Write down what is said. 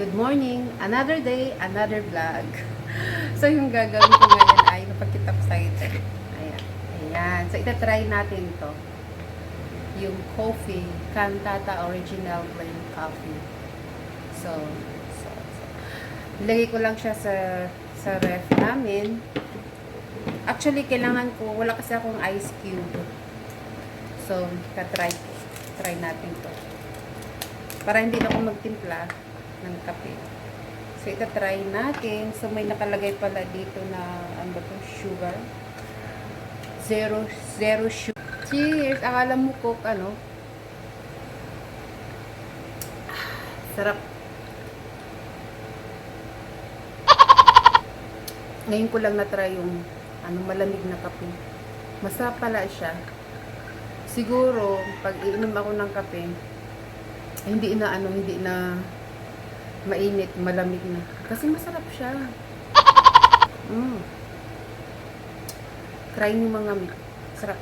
Good morning! Another day, another vlog. So, yung gagawin ko ngayon ay napagkita ko sa ito. Ayan. Ayan. So, itatry natin to. Yung coffee, Cantata Original Plain Coffee. So, ilagay ko lang siya sa ref namin. Actually, kailangan ko, wala kasi akong ice cube. So, try natin to. Para hindi na ako magtimpla ng kape. So, itatry natin. So, may nakalagay pala dito na, ano ba to? Sugar. Zero sugar. Cheers! Akala mo Coke, ano? Sarap. Ngayon ko lang na-try yung, malamig na kape. Masarap pala siya. Siguro, pag iinom ako ng kape, hindi na mainit, malamig na. Kasi masarap siya. Try nyo mga mit. Sarap.